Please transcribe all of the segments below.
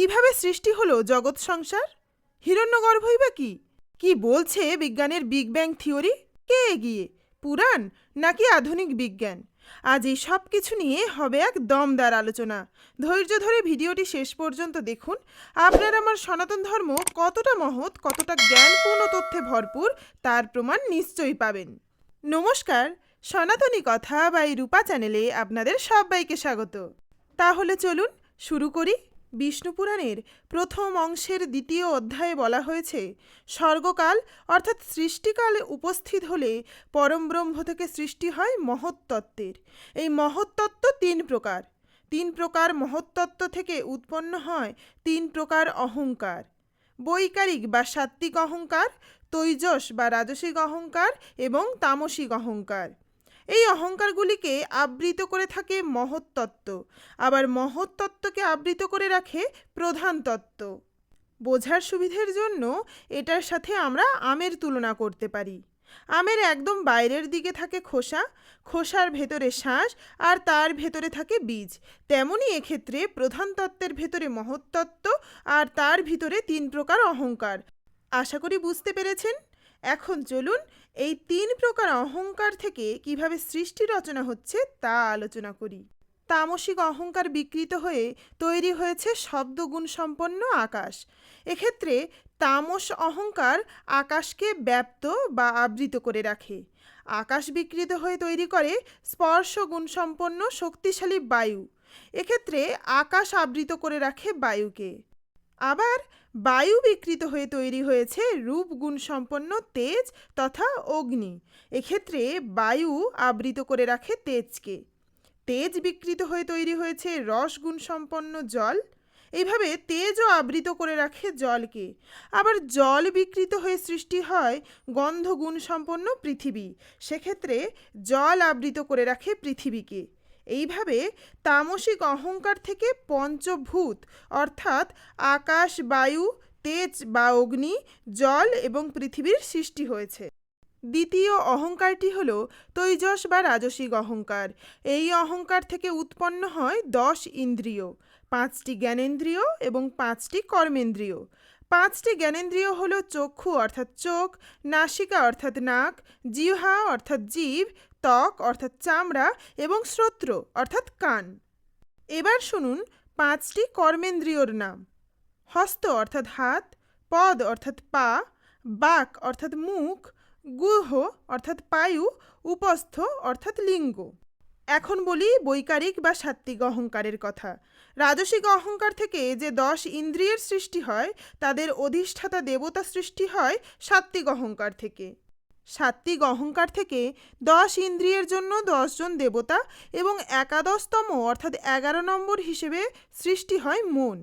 কিভাবে সৃষ্টি হলো জগৎ সংসার? হিরণ্যগর্ভই বা কি? কি বলছে বিজ্ঞানের বিগ ব্যাং থিওরি? কে এগিয়ে, পুরাণ নাকি আধুনিক বিজ্ঞান? আজ এই সব কিছু নিয়ে হবে এক দমদার আলোচনা। ধৈর্য ধরে ভিডিওটি শেষ পর্যন্ত দেখুন। আপনার আমার সনাতন ধর্ম কতটা মহৎ, কতটা জ্ঞানপূর্ণ তথ্যে ভরপুর, তার প্রমাণ নিশ্চয়ই পাবেন। নমস্কার, সনাতনী কথা বা এই রূপা চ্যানেলে আপনাদের সবাইকে স্বাগত। তাহলে চলুন শুরু করি। বিষ্ণু পুরাণের প্রথম অংশের দ্বিতীয় অধ্যায়ে বলা হয়েছে, স্বর্গকাল অর্থাৎ সৃষ্টিকালে উপস্থিত হলে পরমব্রহ্ম থেকে সৃষ্টি হয় মহত্তত্ত্বের। এই মহত্তত্ত্ব তিন প্রকার। তিন প্রকার মহত্তত্ত্ব থেকে উৎপন্ন হয় তিন প্রকার অহংকার: বৈকারিক বা সাত্ত্বিক অহংকার, তৈজস বা রাজসিক অহংকার এবং তামসিক অহংকার। এই অহংকারগুলিকে আবৃত করে থাকে মহত্তত্ত্ব, আবার মহত্তত্ত্বকে আবৃত করে রাখে প্রধান তত্ত্ব। বোঝার সুবিধের জন্য এটার সাথে আমরা আমের তুলনা করতে পারি। আমের একদম বাইরের দিকে থাকে খোসা, খোসার ভেতরে শাঁস, আর তার ভেতরে থাকে বীজ। তেমনি এক্ষেত্রে প্রধান তত্ত্বের ভেতরে মহত্তত্ত্ব, আর তার ভিতরে তিন প্রকার অহংকার। আশা করি বুঝতে পেরেছেন। এখন চলুন এই তিন প্রকার অহংকার থেকে কিভাবে সৃষ্টি রচনা হচ্ছে তা আলোচনা করি। তামসিক অহংকার বিকৃত হয়ে তৈরি হয়েছে শব্দগুণ সম্পন্ন আকাশ। এক্ষেত্রে তামস অহংকার আকাশকে ব্যাপ্ত বা আবৃত করে রাখে। আকাশ বিকৃত হয়ে তৈরি করে স্পর্শ গুণসম্পন্ন শক্তিশালী বায়ু। এক্ষেত্রে আকাশ আবৃত করে রাখে বায়ুকে। আবার বায়ু বিকৃত হয়ে তৈরি হয়েছে রূপ গুণসম্পন্ন তেজ তথা অগ্নি। এক্ষেত্রে বায়ু আবৃত করে রাখে তেজকে। তেজ বিকৃত হয়ে তৈরি হয়েছে রস গুণসম্পন্ন জল। এইভাবে তেজও আবৃত করে রাখে জলকে। আবার জল বিকৃত হয়ে সৃষ্টি হয় গন্ধ গুণসম্পন্ন পৃথিবী। সেক্ষেত্রে জল আবৃত করে রাখে পৃথিবীকে। এইভাবে তামসিক অহংকার থেকে পঞ্চভূত অর্থাৎ আকাশ, বায়ু, তেজ বা অগ্নি, জল এবং পৃথিবীর সৃষ্টি হয়েছে। দ্বিতীয় অহংকারটি হল তৈজস বা রাজসিক অহংকার। এই অহংকার থেকে উৎপন্ন হয় 10 ইন্দ্রিয়, 5টি জ্ঞানেন্দ্রিয় এবং 5টি কর্মেন্দ্রিয়। 5টি জ্ঞানেন্দ্রিয় হল চক্ষু অর্থাৎ চোখ, নাসিকা অর্থাৎ নাক, জিহ্বা অর্থাৎ জিভ, ত্বক অর্থাৎ চামড়া এবং শ্রোত্র অর্থাৎ কান। এবার শুনুন 5টি কর্মেন্দ্রিয়র নাম: হস্ত অর্থাৎ হাত, পদ অর্থাৎ পা, বাক অর্থাৎ মুখ, গুহ অর্থাৎ পায়ু, উপস্থ অর্থাৎ লিঙ্গ। এখন বলি বৈকারিক বা সাত্ত্বিক অহংকারের কথা। রাজসিক অহংকার থেকে যে 10 ইন্দ্রিয়ের সৃষ্টি হয়, তাদের অধিষ্ঠাতা দেবতা সৃষ্টি হয় সাত্ত্বিক অহংকার থেকে। সাত্ত্বিক অহংকার থেকে 10 ইন্দ্রিয়ের জন্য 10 জন দেবতা এবং একাদশতম অর্থাৎ 11 নম্বর হিসেবে সৃষ্টি হয় মন।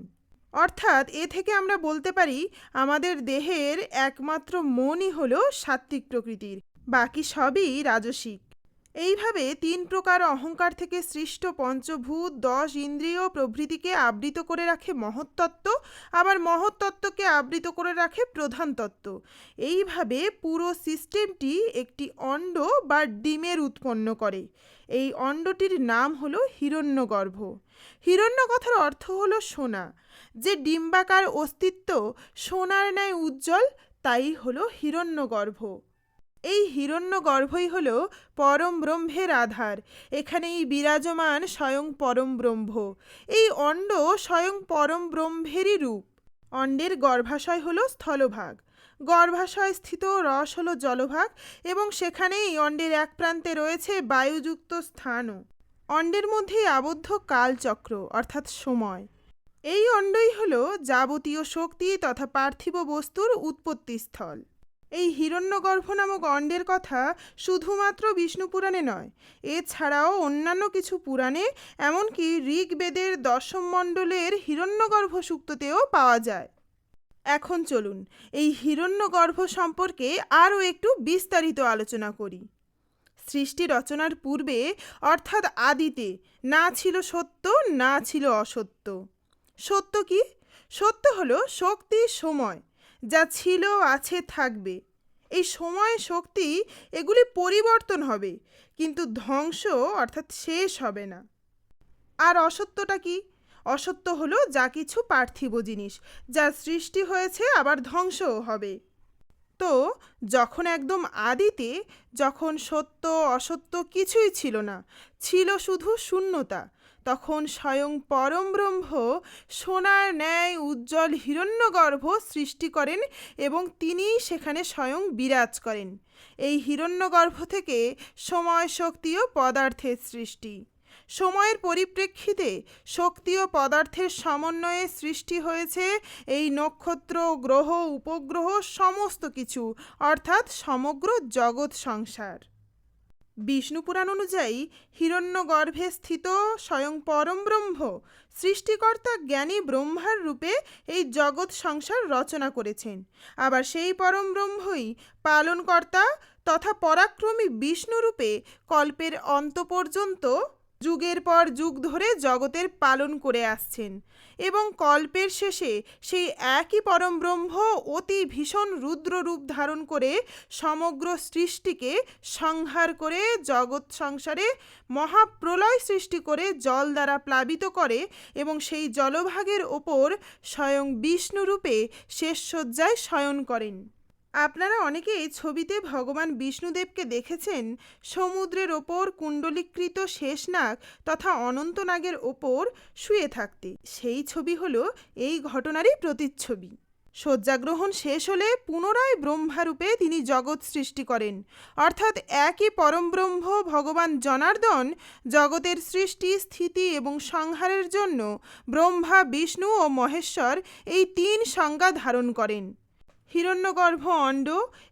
অর্থাৎ এ থেকে আমরা বলতে পারি আমাদের দেহের একমাত্র মনই হলো সাত্ত্বিক প্রকৃতির, বাকি সবই রাজসিক। এইভাবে তিন প্রকার অহংকার থেকে সৃষ্ট পঞ্চভূত, 10 ইন্দ্রিয় প্রভৃতিকে আবৃত করে রাখে মহত্তত্ত্ব, আবার মহত্তত্ত্বকে আবৃত করে রাখে প্রধান তত্ত্ব। এইভাবে পুরো সিস্টেমটি একটি অণ্ড বা ডিমের উৎপন্ন করে। এই অণ্ডটির নাম হলো হিরণ্যগর্ভ। হিরণ্য কথার অর্থ হলো সোনা। যে ডিম্বাকার অস্তিত্ব সোনার ন্যায় উজ্জ্বল, তাই হলো হিরণ্যগর্ভ। এই হিরণ্যগর্ভই হল পরম ব্রহ্মের আধার। এখানেই বিরাজমান স্বয়ং পরম ব্রহ্ম। এই অণ্ড স্বয়ং পরম ব্রহ্মেরই রূপ। অণ্ডের গর্ভাশয় হল স্থলভাগ, গর্ভাশয় স্থিত রস হল জলভাগ, এবং সেখানেই অণ্ডের এক প্রান্তে রয়েছে বায়ুযুক্ত স্থানও। অণ্ডের মধ্যেই আবদ্ধ কালচক্র অর্থাৎ সময়। এই অণ্ডই হল যাবতীয় শক্তি তথা পার্থিব বস্তুর উৎপত্তিস্থল। এই হিরণ্যগর্ভ নামক অণ্ডের কথা শুধুমাত্র বিষ্ণু পুরাণে নয়, এছাড়াও অন্যান্য কিছু পুরাণে, এমনকি ঋগ্বেদের 10ম মণ্ডলের হিরণ্যগর্ভ সূক্ততেও পাওয়া যায়। এখন চলুন এই হিরণ্যগর্ভ সম্পর্কে আরও একটু বিস্তারিত আলোচনা করি। সৃষ্টি রচনার পূর্বে অর্থাৎ আদিতে না ছিল সত্য, না ছিল অসত্য। সত্য কি? সত্য হলো শক্তি, সময়, যা ছিল, আছে, থাকবে। এই সময়, শক্তি এগুলি পরিবর্তন হবে, কিন্তু ধ্বংস অর্থাৎ শেষ হবে না। আর অসত্যটা কি? অসত্য হলো যা কিছু পার্থিব জিনিস, যা সৃষ্টি হয়েছে আবার ধ্বংসও হবে। তো যখন একদম আদিতে, যখন সত্য অসত্য কিছুই ছিল না, ছিল শুধু শূন্যতা, তখন স্বয়ং পরম ব্রহ্ম সোনার ন্যায় উজ্জ্বল হিরণ্যগর্ভ সৃষ্টি করেন এবং তিনিই সেখানে স্বয়ং বিরাজ করেন। এই হিরণ্যগর্ভ থেকে সময় শক্তি ও পদার্থের সৃষ্টি। সময়ের পরিপ্রেক্ষিতে শক্তি ও পদার্থের সমন্বয়ে সৃষ্টি হয়েছে এই নক্ষত্র, গ্রহ, উপগ্রহ, সমস্ত কিছু, অর্থাৎ সমগ্র জগৎ সংসার। বিষ্ণু পুরাণ অনুযায়ী হিরণ্যগর্ভে স্থিত স্বয়ং পরম ব্রহ্ম সৃষ্টিকর্তা জ্ঞানী ব্রহ্মার রূপে এই জগৎ সংসার রচনা করেছেন। আবার সেই পরম ব্রহ্মই পালনকর্তা তথা পরাক্রমী বিষ্ণু রূপে কল্পের অন্ত পর্যন্ত যুগের পর যুগ ধরে জগতের পালন করে আসছেন এবং কল্পের শেষে সেই একই পরম ব্রহ্ম অতি ভীষণ রুদ্র রূপ ধারণ করে সমগ্র সৃষ্টিকে সংহার করে জগৎ সংসারে মহাপ্রলয় সৃষ্টি করে জল দ্বারা প্লাবিত করে এবং সেই জলভাগের ওপর স্বয়ং বিষ্ণু রূপে শেষ শয্যায় শয়ন করেন। আপনারা অনেকেই ছবিতে ভগবান বিষ্ণুদেবকে দেখেছেন সমুদ্রের ওপর কুণ্ডলীকৃত শেষনাগ তথা অনন্তনাগের ওপর শুয়ে থাকতে। সেই ছবি হলো এই ঘটনারই প্রতিচ্ছবি। শয্যাগ্রহণ শেষ হলে পুনরায় ব্রহ্মারূপে তিনি জগৎ সৃষ্টি করেন, অর্থাৎ একই পরম ব্রহ্ম ভগবান জনার্দন জগতের সৃষ্টি, স্থিতি এবং সংহারের জন্য ব্রহ্মা, বিষ্ণু ও মহেশ্বর এই তিন সংজ্ঞা ধারণ করেন। হিরণ্যগর্ভ অণ্ড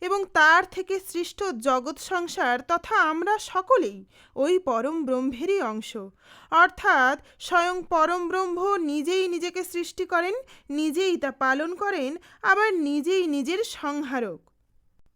এবং তার থেকে সৃষ্ট জগৎ সংসার তথা আমরা সকলেই ওই পরম ব্রহ্মেরই অংশ, অর্থাৎ স্বয়ং পরম ব্রহ্ম নিজেই নিজেকে সৃষ্টি করেন, নিজেই তা পালন করেন, আবার নিজেই নিজের সংহারক।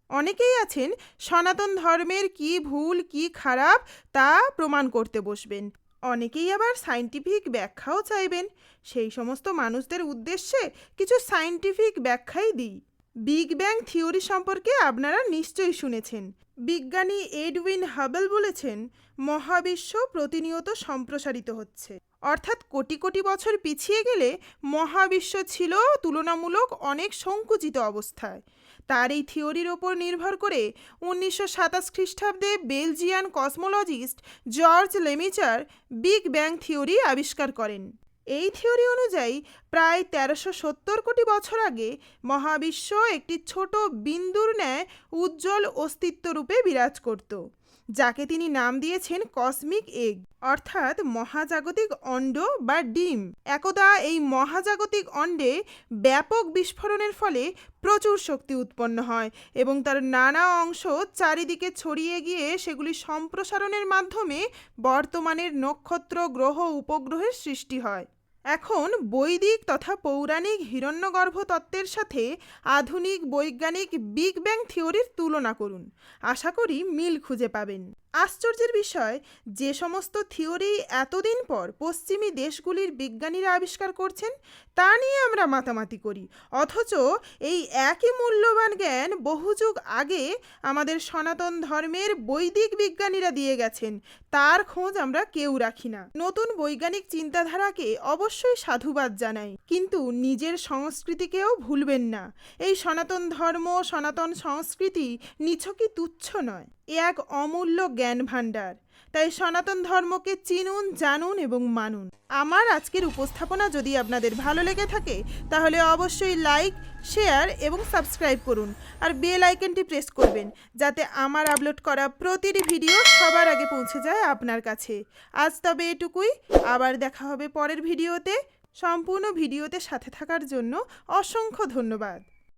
অনেকেই আছেন সনাতন ধর্মের কি ভুল কি খারাপ তা প্রমাণ করতে বসবেন, অনেকেই আবার সায়েন্টিফিক ব্যাখ্যাও চাইবেন। সেই সমস্ত মানুষদের উদ্দেশ্যে কিছু সায়েন্টিফিক ব্যাখ্যাই দিই। বিগ ব্যাং থিওরি সম্পর্কে আপনারা নিশ্চয়ই শুনেছেন। বিজ্ঞানী এডউইন হাবল বলেছেন, মহাবিশ্ব প্রতিনিয়ত সম্প্রসারিত হচ্ছে, অর্থাৎ কোটি কোটি বছর পিছিয়ে গেলে মহাবিশ্ব ছিল তুলনামূলক অনেক সংকুচিত অবস্থায়। তার এই থিওরির ওপর নির্ভর করে 1927 খ্রিস্টাব্দে Belgian cosmologist George Lemaître big bang theory আবিষ্কার করেন। এই থিওরি অনুযায়ী প্রায় 1370 কোটি বছর আগে মহাবিশ্ব একটি ছোট বিন্দুর ন্যায় উজ্জ্বল অস্তিত্ব রূপে বিরাজ করত, যাকে তিনি নাম দিয়েছেন কসমিক এগ, অর্থাৎ মহাজাগতিক অণ্ড বা ডিম। একদা এই মহাজাগতিক অণ্ডে ব্যাপক বিস্ফোরণের ফলে প্রচুর শক্তি উৎপন্ন হয় এবং তার নানা অংশ চারিদিকে ছড়িয়ে গিয়ে সেগুলি সম্প্রসারণের মাধ্যমে বর্তমানের নক্ষত্র, গ্রহ, উপগ্রহের সৃষ্টি হয়। এখন বৈদিক তথা পৌরাণিক হিরণ্যগর্ভ তত্ত্বের সাথে আধুনিক বৈজ্ঞানিক বিগ ব্যাং থিওরির তুলনা করুন, আশা করি মিল খুঁজে পাবেন। আশ্চর্যের বিষয়, যে সমস্ত থিওরি এতদিন পর পশ্চিমী দেশগুলির বিজ্ঞানীরা আবিষ্কার করছেন তা নিয়ে আমরা মাতামাতি করি, অথচ এই একই মূল্যবান জ্ঞান বহু যুগ আগে আমাদের সনাতন ধর্মের বৈদিক বিজ্ঞানীরা দিয়ে গেছেন, তার খোঁজ আমরা কেউ রাখি না। নতুন বৈজ্ঞানিক চিন্তাধারাকে অবশ্যই সাধুবাদ জানাই, কিন্তু নিজের সংস্কৃতিকেও ভুলবেন না। এই সনাতন ধর্ম, সনাতন সংস্কৃতি নিছকই তুচ্ছ নয়, এ এক অমূল্য জ্ঞান ভাণ্ডার। তাই সনাতন ধর্মকে চিনুন, জানুন এবং মানুন। আমার আজকের উপস্থাপনা যদি আপনাদের ভালো লেগে থাকে তাহলে অবশ্যই লাইক, শেয়ার এবং সাবস্ক্রাইব করুন, আর বেল আইকনটি প্রেস করবেন যাতে আমার আপলোড করা প্রতিটি ভিডিও সবার আগে পৌঁছে যায় আপনার কাছে। আজ তবে এটুকুই, আবার দেখা হবে পরের ভিডিওতে। সম্পূর্ণ ভিডিওতে সাথে থাকার জন্য অসংখ্য ধন্যবাদ।